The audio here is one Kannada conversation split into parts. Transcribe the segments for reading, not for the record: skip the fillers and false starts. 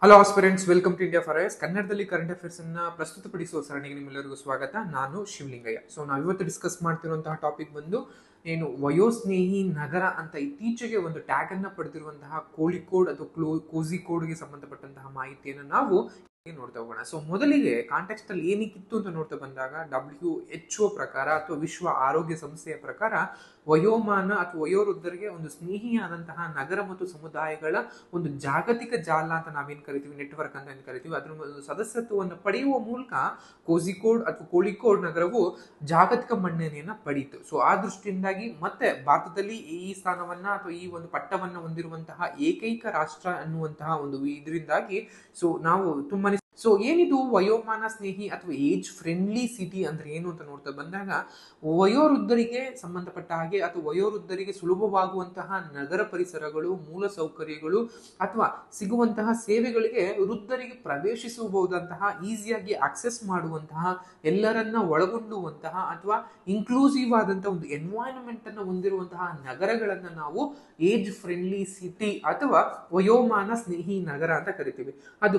Hello aspirants, welcome to India for ಕನ್ನಡದಲ್ಲಿ ಕರೆಂಟ್ ಅಫೇರ್ಸ್ ಅನ್ನ ಪ್ರಸ್ತುತಪಡಿಸುವ ಸರಣಿಗೆ ನಿಮ್ಮೆಲ್ಲರಿಗೂ ಸ್ವಾಗತ. ನಾನು ಶಿವಲಿಂಗಯ್ಯ. ಸೊ ನಾವು ಇವತ್ತು ಡಿಸ್ಕಸ್ ಮಾಡ್ತಿರುವಂತಹ ಟಾಪಿಕ್ ಬಂದು ಏನು ವಯೋಸ್ನೇಹಿ ನಗರ ಅಂತ ಇತ್ತೀಚೆಗೆ ಒಂದು ಟ್ಯಾಗ್ ಅನ್ನ ಪಡೆದಿರುವಂತಹ ಕೋಳಿಕೋಡ್ ಅಥವಾ ಕೋಝಿಕೋಡ್ಗೆ ಸಂಬಂಧಪಟ್ಟಂತಹ ಮಾಹಿತಿಯನ್ನು ನಾವು ನೋಡ್ತಾ ಹೋಗೋಣ. ಸೊ ಮೊದಲಿಗೆ ಕಾಂಟೆಕ್ಸ್ಟ್ ಅಲ್ಲಿ ಏನಿಕ್ಕಿತ್ತು ಅಂತ ನೋಡ್ತಾ ಬಂದಾಗ WHO ಪ್ರಕಾರ ಅಥವಾ ವಿಶ್ವ ಆರೋಗ್ಯ ಸಂಸ್ಥೆಯ ಪ್ರಕಾರ ವಯೋಮಾನ ಅಥವಾ ವಯೋವೃದ್ಧರಿಗೆ ಒಂದು ಸ್ನೇಹಿಯಾದಂತಹ ನಗರ ಮತ್ತು ಸಮುದಾಯಗಳ ಒಂದು ಜಾಗತಿಕ ಜಾಲ ಅಂತ ನಾವೇನ್ ಕರಿತೀವಿ, ನೆಟ್ವರ್ಕ್ ಅಂತ ಏನ್ ಕರಿತೀವಿ, ಅದರ ಒಂದು ಸದಸ್ಯತ್ವವನ್ನು ಪಡೆಯುವ ಮೂಲಕ ಕೋಝಿಕೋಡ್ ಅಥವಾ ಕೋಳಿಕೋಡ್ ನಗರವು ಜಾಗತಿಕ ಮನ್ನಣೆಯನ್ನ ಪಡೀತು. ಸೊ ಆ ದೃಷ್ಟಿಯಿಂದಾಗಿ ಮತ್ತೆ ಭಾರತದಲ್ಲಿ ಈ ಸ್ಥಾನವನ್ನ ಅಥವಾ ಈ ಒಂದು ಪಟ್ಟವನ್ನ ಹೊಂದಿರುವಂತಹ ಏಕೈಕ ರಾಷ್ಟ್ರ ಅನ್ನುವಂತಹ ಒಂದು ಇದರಿಂದಾಗಿ ಸೊ ನಾವು ತುಂಬಾನೇ ಏನಿದು ವಯೋಮಾನ ಸ್ನೇಹಿ ಅಥವಾ ಏಜ್ ಫ್ರೆಂಡ್ಲಿ ಸಿಟಿ ಅಂದ್ರೆ ಏನು ಅಂತ ನೋಡ್ತಾ ಬಂದಾಗ, ವಯೋವೃದ್ಧರಿಗೆ ಸಂಬಂಧಪಟ್ಟ ಹಾಗೆ ಅಥವಾ ವಯೋವೃದ್ಧರಿಗೆ ಸುಲಭವಾಗುವಂತಹ ನಗರ ಪರಿಸರಗಳು, ಮೂಲ ಸೌಕರ್ಯಗಳು ಅಥವಾ ಸಿಗುವಂತಹ ಸೇವೆಗಳಿಗೆ ವೃದ್ಧರಿಗೆ ಪ್ರವೇಶಿಸಬಹುದಂತಹ, ಈಸಿಯಾಗಿ ಆಕ್ಸೆಸ್ ಮಾಡುವಂತಹ, ಎಲ್ಲರನ್ನ ಒಳಗೊಂಡುವಂತಹ ಅಥವಾ ಇನ್ಕ್ಲೂಸಿವ್ ಆದಂತಹ ಒಂದು ಎನ್ವೈರನ್ಮೆಂಟ್ ಅನ್ನು ಹೊಂದಿರುವಂತಹ ನಗರಗಳನ್ನ ನಾವು ಏಜ್ ಫ್ರೆಂಡ್ಲಿ ಸಿಟಿ ಅಥವಾ ವಯೋಮಾನ ಸ್ನೇಹಿ ನಗರ ಅಂತ ಕರಿತೀವಿ. ಅದು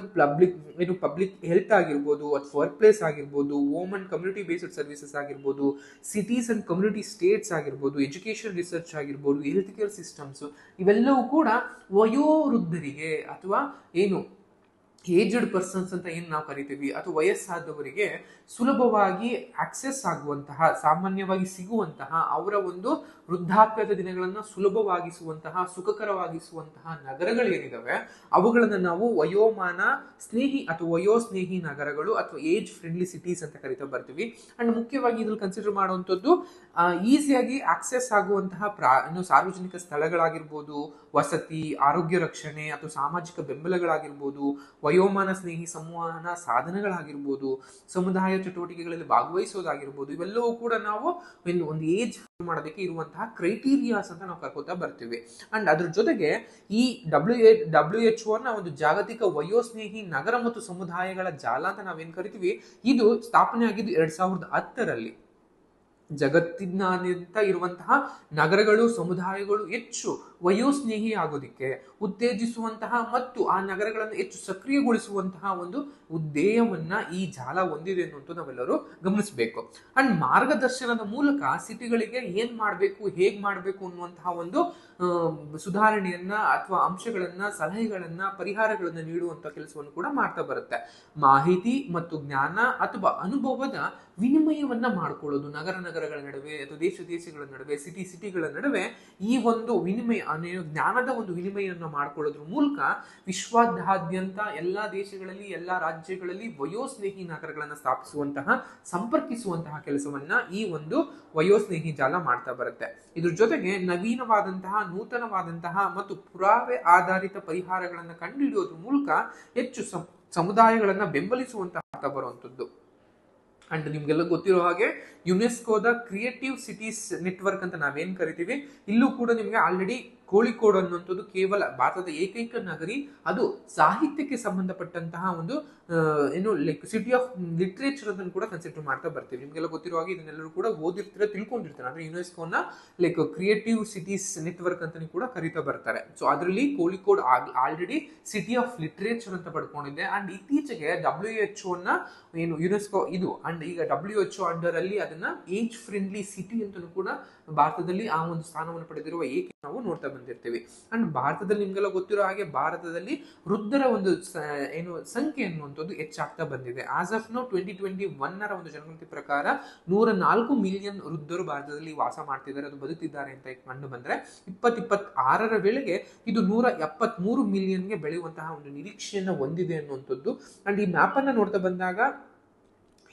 ಪಬ್ಲಿಕ್ ಹೆಲ್ತ್ ಆಗಿರ್ಬೋದು, ಅಥವಾ ವರ್ಕ್ ಪ್ಲೇಸ್ ಆಗಿರ್ಬೋದು, home and community based services ಆಗಿರ್ಬೋದು, ಸಿಟೀಸ್ ಅಂಡ್ ಕಮ್ಯುನಿಟಿ ಸ್ಟೇಟ್ಸ್ ಆಗಿರ್ಬೋದು, ಎಜುಕೇಶನ್ ರಿಸರ್ಚ್ ಆಗಿರ್ಬೋದು, ಹೆಲ್ತ್ ಕೇರ್ ಸಿಸ್ಟಮ್ಸ್, ಇವೆಲ್ಲವೂ ಕೂಡ ವಯೋವೃದ್ಧರಿಗೆ ಅಥವಾ ಏನು ಏಜ್ಡ್ ಪರ್ಸನ್ಸ್ ಅಂತ ಏನು ನಾವು ಕರಿತೀವಿ ಅಥವಾ ವಯಸ್ಸಾದವರಿಗೆ ಸುಲಭವಾಗಿ ಆಕ್ಸೆಸ್ ಆಗುವಂತಹ, ಸಾಮಾನ್ಯವಾಗಿ ಸಿಗುವಂತಹ, ಅವರ ಒಂದು ವೃದ್ಧಾಪ್ಯದ ದಿನಗಳನ್ನು ಸುಲಭವಾಗಿಸುವಂತಹ, ಸುಖಕರವಾಗಿಸುವಂತಹ ನಗರಗಳೇನಿದಾವೆ ಅವುಗಳನ್ನ ನಾವು ವಯೋಮಾನ ಸ್ನೇಹಿ ಅಥವಾ ವಯೋಸ್ನೇಹಿ ನಗರಗಳು ಅಥವಾ ಏಜ್ ಫ್ರೆಂಡ್ಲಿ ಸಿಟೀಸ್ ಅಂತ ಕರಿತಾ ಬರ್ತೀವಿ. ಅಂಡ್ ಮುಖ್ಯವಾಗಿ ಇದ್ರಲ್ಲಿ ಕನ್ಸಿಡರ್ ಮಾಡುವಂಥದ್ದು ಈಸಿಯಾಗಿ ಆಕ್ಸೆಸ್ ಆಗುವಂತಹ ಸಾರ್ವಜನಿಕ ಸ್ಥಳಗಳಾಗಿರ್ಬೋದು, ವಸತಿ, ಆರೋಗ್ಯ ರಕ್ಷಣೆ ಅಥವಾ ಸಾಮಾಜಿಕ ಬೆಂಬಲಗಳಾಗಿರ್ಬೋದು, ವಯೋಮಾನ ಸ್ನೇಹಿ ಸಂವಹನ ಸಾಧನಗಳಾಗಿರ್ಬೋದು, ಸಮುದಾಯ ಚಟುವಟಿಕೆಗಳಲ್ಲಿ ಭಾಗವಹಿಸೋದಾಗಿರ್ಬೋದು, ಇವೆಲ್ಲವೂ ಕೂಡ ನಾವು ಒಂದು ಏಜ್ ಮಾಡೋದಕ್ಕೆ ಇರುವಂತಹ ಕ್ರೈಟೀರಿಯಾಸ್ ಅಂತ ನಾವು ಕರ್ಕೋತಾ ಬರ್ತೀವಿ. ಅಂಡ್ ಅದ್ರ ಜೊತೆಗೆ ಈ WHO ನ ಒಂದು ಜಾಗತಿಕ ವಯೋಸ್ನೇಹಿ ನಗರ ಮತ್ತು ಸಮುದಾಯಗಳ ಜಾಲ ಅಂತ ನಾವೇನ್ ಕರಿತೀವಿ, ಇದು ಸ್ಥಾಪನೆ ಆಗಿದ್ದು 2010ರಲ್ಲಿ. ಜಗತ್ತಿನಾದ್ಯಂತ ಇರುವಂತಹ ನಗರಗಳು, ಸಮುದಾಯಗಳು ಹೆಚ್ಚು ವಯೋಸ್ನೇಹಿ ಆಗೋದಿಕ್ಕೆ ಉತ್ತೇಜಿಸುವಂತಹ ಮತ್ತು ಆ ನಗರಗಳನ್ನು ಹೆಚ್ಚು ಸಕ್ರಿಯಗೊಳಿಸುವಂತಹ ಒಂದು ಉದ್ದೇಯವನ್ನ ಈ ಜಾಲ ಹೊಂದಿದೆ ಅನ್ನುವಂಥ ನಾವೆಲ್ಲರೂ ಗಮನಿಸಬೇಕು. ಅಂಡ್ ಮಾರ್ಗದರ್ಶನದ ಮೂಲಕ ಸಿಟಿಗಳಿಗೆ ಏನ್ ಮಾಡಬೇಕು, ಹೇಗ್ ಮಾಡಬೇಕು ಅನ್ನುವಂತಹ ಒಂದು ಸುಧಾರಣೆಯನ್ನ ಅಥವಾ ಅಂಶಗಳನ್ನ, ಸಲಹೆಗಳನ್ನ, ಪರಿಹಾರಗಳನ್ನ ನೀಡುವಂತ ಕೆಲಸವನ್ನು ಕೂಡ ಮಾಡ್ತಾ ಬರುತ್ತೆ. ಮಾಹಿತಿ ಮತ್ತು ಜ್ಞಾನ ಅಥವಾ ಅನುಭವದ ವಿನಿಮಯವನ್ನ ಮಾಡ್ಕೊಳ್ಳೋದು ನಗರಗಳ ನಡುವೆ ಅಥವಾ ದೇಶಗಳ ನಡುವೆ, ಸಿಟಿಗಳ ನಡುವೆ ಈ ಒಂದು ವಿನಿಮಯ, ಜ್ಞಾನದ ಒಂದು ವಿನಿಮಯವನ್ನು ಮಾಡ್ಕೊಳ್ಳೋದ್ರ ಮೂಲಕ ವಿಶ್ವಾದ್ಯಂತ ಎಲ್ಲಾ ದೇಶಗಳಲ್ಲಿ, ಎಲ್ಲಾ ರಾಜ್ಯಗಳಲ್ಲಿ ವಯೋಸ್ನೇಹಿ ನಗರಗಳನ್ನ ಸ್ಥಾಪಿಸುವಂತಹ, ಸಂಪರ್ಕಿಸುವಂತಹ ಕೆಲಸವನ್ನ ಈ ಒಂದು ವಯೋಸ್ನೇಹಿ ಜಾಲ ಮಾಡ್ತಾ ಬರುತ್ತೆ. ಇದ್ರ ಜೊತೆಗೆ ನವೀನವಾದಂತಹ, ನೂತನವಾದಂತಹ ಮತ್ತು ಪುರಾವೆ ಆಧಾರಿತ ಪರಿಹಾರಗಳನ್ನ ಕಂಡುಹಿಡಿಯೋದ್ರ ಮೂಲಕ ಹೆಚ್ಚು ಸಮುದಾಯಗಳನ್ನ ಬೆಂಬಲಿಸುವಂತಹ ಬರುವಂತದ್ದು. ಅಂಡ್ ನಿಮ್ಗೆಲ್ಲ ಗೊತ್ತಿರೋ ಹಾಗೆ ಯುನೆಸ್ಕೋದ ಕ್ರಿಯೇಟಿವ್ ಸಿಟೀಸ್ ನೆಟ್ವರ್ಕ್ ಅಂತ ನಾವೇನ್ ಕರಿತೀವಿ, ಇಲ್ಲೂ ಕೂಡ ನಿಮ್ಗೆ ಆಲ್ರೆಡಿ ಕೋಳಿಕೋಡ್ ಅನ್ನುವಂಥದ್ದು ಕೇವಲ ಭಾರತದ ಏಕೈಕ ನಗರಿ, ಅದು ಸಾಹಿತ್ಯಕ್ಕೆ ಸಂಬಂಧಪಟ್ಟಂತಹ ಒಂದು ಲೈಕ್ ಸಿಟಿ ಆಫ್ ಲಿಟ್ರೇಚರ್ ಅಂತ ಕೂಡ ಕನ್ಸಿಡರ್ ಮಾಡ್ತಾ ಬರ್ತೀವಿ. ನಿಮ್ಗೆಲ್ಲ ಗೊತ್ತಿರೋ ಹಾಗೆ ಇದನ್ನೆಲ್ಲರೂ ಕೂಡ ಓದಿರ್ತೀರ, ತಿಳ್ಕೊಂಡಿರ್ತಾರೆ. ಅಂದ್ರೆ ಯುನೆಸ್ಕೋನ ಲೈಕ್ ಕ್ರಿಯೇಟಿವ್ ಸಿಟೀಸ್ ನೆಟ್ವರ್ಕ್ ಅಂತ ಕೂಡ ಕರಿತಾ ಬರ್ತಾರೆ. ಸೊ ಅದರಲ್ಲಿ Kozhikode already city of literature ಅಂತ ಪಡ್ಕೊಂಡಿದೆ. ಅಂಡ್ ಇತ್ತೀಚೆಗೆ WHO ನ ಏನು ಯುನೆಸ್ಕೋ ಇದು ಅಂಡ್ ಈಗ WHO ಅಂಡರ್ ಅಲ್ಲಿ ಅದನ್ನ ಏಜ್ ಫ್ರೆಂಡ್ಲಿ ಸಿಟಿ ಅಂತ ಕೂಡ ಭಾರತದಲ್ಲಿ ಆ ಒಂದು ಸ್ಥಾನವನ್ನು ಪಡೆದಿರುವ ಏಕೆ ನಾವು ನೋಡ್ತಾ ಬಂದಿರ್ತೀವಿ. ಅಂಡ್ ಭಾರತದಲ್ಲಿ ನಿಮ್ಗೆಲ್ಲ ಗೊತ್ತಿರೋ ಹಾಗೆ ಭಾರತದಲ್ಲಿ ವೃದ್ಧರ ಒಂದು ಸಂಖ್ಯೆ ಅನ್ನುವಂಥದ್ದು ಹೆಚ್ಚಾಗ್ತಾ ಬಂದಿದೆ. ಆಸ್ ಆಫ್ ನೌ 2021 ಒಂದು ಜನಗಣತಿ ಪ್ರಕಾರ 104 ಮಿಲಿಯನ್ ವೃದ್ಧರು ಭಾರತದಲ್ಲಿ ವಾಸ ಮಾಡ್ತಿದ್ದಾರೆ, ಅದು ಬದುಕ್ತಿದ್ದಾರೆ ಅಂತ ಕಂಡು ಬಂದ್ರೆ 2026ರ ವೇಳೆಗೆ ಇದು 173 ಮಿಲಿಯನ್ಗೆ ಬೆಳೆಯುವಂತಹ ಒಂದು ನಿರೀಕ್ಷೆಯನ್ನ ಹೊಂದಿದೆ ಅನ್ನುವಂಥದ್ದು. ಅಂಡ್ ಈ ಮ್ಯಾಪ್ ಅನ್ನ ನೋಡ್ತಾ ಬಂದಾಗ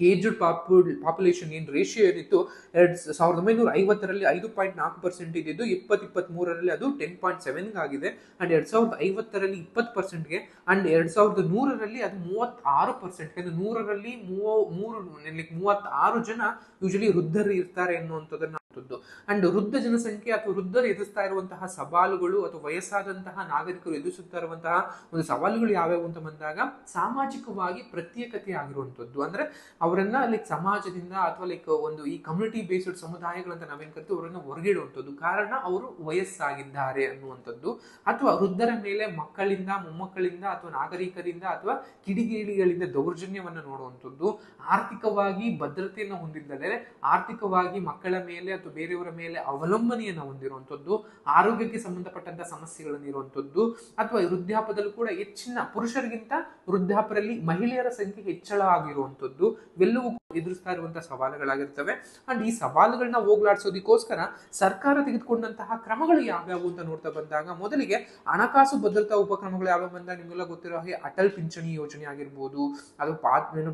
ಏಜ್ಡ್ ಪಾಪ್ಯುಲೇಷನ್ ಏನ್ ರೇಷಿಯೋ ಏನಿತ್ತು 1950ರಲ್ಲಿ 5.4% ಇದ್ದು 2023ರಲ್ಲಿ ಅದು 10.7 ಆಗಿದೆ. ಅಂಡ್ 2050ರಲ್ಲಿ 20%ಗೆ ಅಂಡ್ 2100ರಲ್ಲಿ ಅದು 36%. 100ರಲ್ಲಿ 36 ಜನ ಯೂಶಲಿ ವೃದ್ಧರು ಇರ್ತಾರೆ ಅನ್ನುವಂಥದ್ದನ್ನ ಆಗಿರುವಂತದ್ದು. ಅಂಡ್ ವೃದ್ಧ ಜನಸಂಖ್ಯೆ ಅಥವಾ ವೃದ್ಧರು ಎದುರಿಸ್ತಾ ಇರುವಂತಹ ಸವಾಲುಗಳು ಅಥವಾ ವಯಸ್ಸಾದಂತಹ ನಾಗರಿಕರು ಎದುರಿಸುತ್ತಾ ಇರುವಂತಹ ಒಂದು ಸವಾಲುಗಳು ಯಾವ್ಯಾವು ಅಂತ ಬಂದಾಗ ಸಾಮಾಜಿಕವಾಗಿ ಪ್ರತ್ಯೇಕತೆ ಆಗಿರುವಂತದ್ದು. ಅಂದ್ರೆ ಅವರನ್ನ ಸಮಾಜದಿಂದ ಅಥವಾ ಒಂದು ಈ ಕಮ್ಯುನಿಟಿ ಬೇಸ್ಡ್ ಸಮುದಾಯಗಳಂತ ನಾವೇನ್ ಕರಿತೀವಿ ಅವರನ್ನ ಹೊರಗಿಡುವಂಥದ್ದು. ಕಾರಣ ಅವರು ವಯಸ್ಸಾಗಿದ್ದಾರೆ ಅನ್ನುವಂಥದ್ದು. ಅಥವಾ ವೃದ್ಧರ ಮೇಲೆ ಮಕ್ಕಳಿಂದ, ಮೊಮ್ಮಕ್ಕಳಿಂದ ಅಥವಾ ನಾಗರಿಕರಿಂದ ಅಥವಾ ಕಿಡಿಗೇಡಿಗಳಿಂದ ದೌರ್ಜನ್ಯವನ್ನು ನೋಡುವಂಥದ್ದು. ಆರ್ಥಿಕವಾಗಿ ಭದ್ರತೆಯನ್ನು ಹೊಂದಿದ್ದಲೇ ಆರ್ಥಿಕವಾಗಿ ಮಕ್ಕಳ ಮೇಲೆ ಅಥವಾ ಬೇರೆಯವರ ಮೇಲೆ ಅವಲಂಬನೆಯನ್ನು ಹೊಂದಿರುವಂಥದ್ದು. ಆರೋಗ್ಯಕ್ಕೆ ಸಂಬಂಧಪಟ್ಟಂತ ಸಮಸ್ಯೆಗಳನ್ನು ಇರುವಂಥದ್ದು. ಅಥವಾ ವೃದ್ಧಾಪದಲ್ಲೂ ಕೂಡ ಹೆಚ್ಚಿನ ಪುರುಷರಿಗಿಂತ ವೃದ್ಧಾಪರಲ್ಲಿ ಮಹಿಳೆಯರ ಸಂಖ್ಯೆ ಹೆಚ್ಚಳ ಆಗಿರುವಂಥದ್ದು. ಇವೆಲ್ಲವೂ ಎದುರಿಸ್ತಾ ಇರುವಂತಹ ಸವಾಲುಗಳಾಗಿರ್ತವೆ. ಅಂಡ್ ಈ ಸವಾಲುಗಳನ್ನ ಹೋಗ್ಲಾಡಿಸೋದಕ್ಕೋಸ್ಕರ ಸರ್ಕಾರ ತೆಗೆದುಕೊಂಡಂತಹ ಕ್ರಮಗಳು ಯಾವ್ಯಾವು ಅಂತ ನೋಡ್ತಾ ಬಂದಾಗ, ಮೊದಲಿಗೆ ಹಣಕಾಸು ಭದ್ರತಾ ಉಪಕ್ರಮಗಳು ಯಾವ್ಯಾವ ಬಂದಾಗ ನಿಮ್ಗೆಲ್ಲ ಗೊತ್ತಿರೋ ಹಾಗೆ ಅಟಲ್ ಪಿಂಚಣಿ ಯೋಜನೆ ಆಗಿರ್ಬೋದು, ಅದು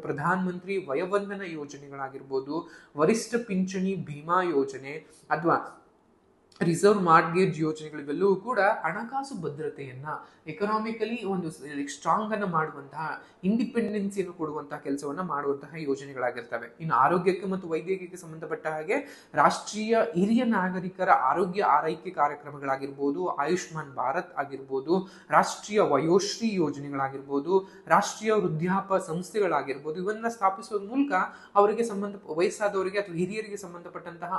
ಪ್ರಧಾನ ಮಂತ್ರಿ ವಯೋವಂದನ ಯೋಜನೆಗಳಾಗಿರ್ಬೋದು, ವರಿಷ್ಠ ಪಿಂಚಣಿ ಭೀಮಾ ಯೋಜನೆ ಅಥವಾ ರಿಸರ್ವ್ ಮಾರ್ಟ್ಗೇಜ್ ಯೋಜನೆಗಳು, ಇವೆಲ್ಲವೂ ಕೂಡ ಹಣಕಾಸು ಭದ್ರತೆಯನ್ನ ಎಕನಾಮಿಕಲಿ ಒಂದು ಸ್ಟ್ರಾಂಗ್ ಅನ್ನ ಮಾಡುವಂತಹ, ಇಂಡಿಪೆಂಡೆನ್ಸಿಯನ್ನು ಕೊಡುವಂತಹ ಕೆಲಸವನ್ನ ಮಾಡುವಂತಹ ಯೋಜನೆಗಳಾಗಿರ್ತವೆ. ಇನ್ನು ಆರೋಗ್ಯಕ್ಕೆ ಮತ್ತು ವೈದ್ಯಕೀಯಕ್ಕೆ ಸಂಬಂಧಪಟ್ಟ ಹಾಗೆ ರಾಷ್ಟ್ರೀಯ ಹಿರಿಯ ನಾಗರಿಕರ ಆರೋಗ್ಯ ಆರೈಕೆ ಕಾರ್ಯಕ್ರಮಗಳಾಗಿರ್ಬೋದು, ಆಯುಷ್ಮಾನ್ ಭಾರತ್ ಆಗಿರ್ಬೋದು, ರಾಷ್ಟ್ರೀಯ ವಯೋಶ್ರೀ ಯೋಜನೆಗಳಾಗಿರ್ಬೋದು, ರಾಷ್ಟ್ರೀಯ ವೃದ್ಧಾಪ ಸಂಸ್ಥೆಗಳಾಗಿರ್ಬೋದು, ಇವನ್ನ ಸ್ಥಾಪಿಸುವ ಮೂಲಕ ಅವರಿಗೆ ವಯಸ್ಸಾದವರಿಗೆ ಅಥವಾ ಹಿರಿಯರಿಗೆ ಸಂಬಂಧಪಟ್ಟಂತಹ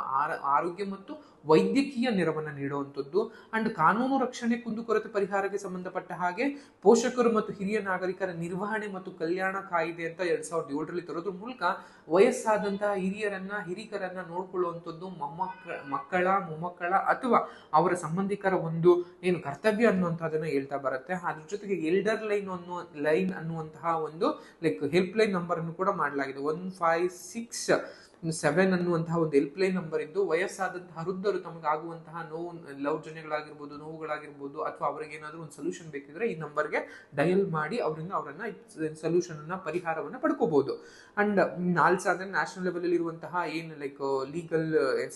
ಆರೋಗ್ಯ ಮತ್ತು ವೈದ್ಯಕೀಯ ನೆರವನ್ನು ನೀಡುವಂಥದ್ದು. ಅಂಡ್ ಕಾನೂನು ರಕ್ಷಣೆ ಕುಂದುಕೊರತೆ ಪರಿಹಾರಕ್ಕೆ ಸಂಬಂಧಪಟ್ಟ ಹಾಗೆ ಪೋಷಕರು ಮತ್ತು ಹಿರಿಯ ನಾಗರಿಕರ ನಿರ್ವಹಣೆ ಮತ್ತು ಕಲ್ಯಾಣ ಕಾಯ್ದೆ ಅಂತ 2007ರಲ್ಲಿ ತರೋದ್ರ ಮೂಲಕ ವಯಸ್ಸಾದಂತಹ ಹಿರಿಯರನ್ನ ನೋಡ್ಕೊಳ್ಳುವಂಥದ್ದು ಮಕ್ಕಳ, ಮೊಮ್ಮಕ್ಕಳ ಅಥವಾ ಅವರ ಸಂಬಂಧಿಕರ ಒಂದು ಏನು ಕರ್ತವ್ಯ ಅನ್ನುವಂಥದ್ದನ್ನ ಹೇಳ್ತಾ ಬರುತ್ತೆ. ಅದ್ರ ಜೊತೆಗೆ ಎಲ್ಡರ್ ಲೈನ್ ಅನ್ನುವಂತಹ ಒಂದು ಹೆಲ್ಪ್ ಲೈನ್ ನಂಬರ್ ಅನ್ನು ಕೂಡ ಮಾಡಲಾಗಿದೆ. 1567 ಅನ್ನುವಂತಹ ಒಂದು ಹೆಲ್ಪ್ ಲೈನ್ ನಂಬರ್ ಇದ್ದು, ವಯಸ್ಸಾದಂತಹ ವೃದ್ಧರು ತಮಗಾಗುವಂತಹ ನೋವುಗಳಾಗಿರ್ಬೋದು ಅಥವಾ ಅವರಿಗೆ ಏನಾದರೂ ಒಂದು ಸೊಲ್ಯೂಷನ್ ಬೇಕಿದ್ರೆ ಈ ನಂಬರ್ಗೆ ಡಯಲ್ ಮಾಡಿ ಅವರನ್ನ ಸೊಲ್ಯೂಷನ್ ಅನ್ನ ಪರಿಹಾರವನ್ನ ಪಡ್ಕೋಬಹುದು. ಅಂಡ್ ನಾಲ್ಸ ಅಂದ್ರೆ ನ್ಯಾಷನಲ್ ಲೆವೆಲ್ ಅಲ್ಲಿ ಇರುವಂತಹ ಏನು ಲೀಗಲ್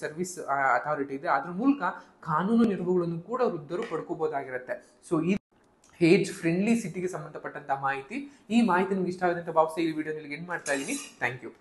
ಸರ್ವಿಸ್ ಅಥಾರಿಟಿ ಇದೆ, ಅದ್ರ ಮೂಲಕ ಕಾನೂನು ನೆರವುಗಳನ್ನು ಕೂಡ ವೃದ್ಧರು ಪಡ್ಕೋಬಹುದಾಗಿರುತ್ತೆ. ಸೊ ಈ ಏಜ್ ಫ್ರೆಂಡ್ಲಿ ಸಿಟಿಗೆ ಸಂಬಂಧಪಟ್ಟಂತಹ ಮಾಹಿತಿ. ಈ ಮಾಹಿತಿ ನಿಮ್ಗೆ ಇಷ್ಟ ಆಗುತ್ತೆ ಅಂತ ಭಾವಿಸಿ ಈ ವಿಡಿಯೋ ನಿಮಗೆ ಎಂಡ್ ಮಾಡ್ತಾ ಇದ್ದೀನಿ. Thank you.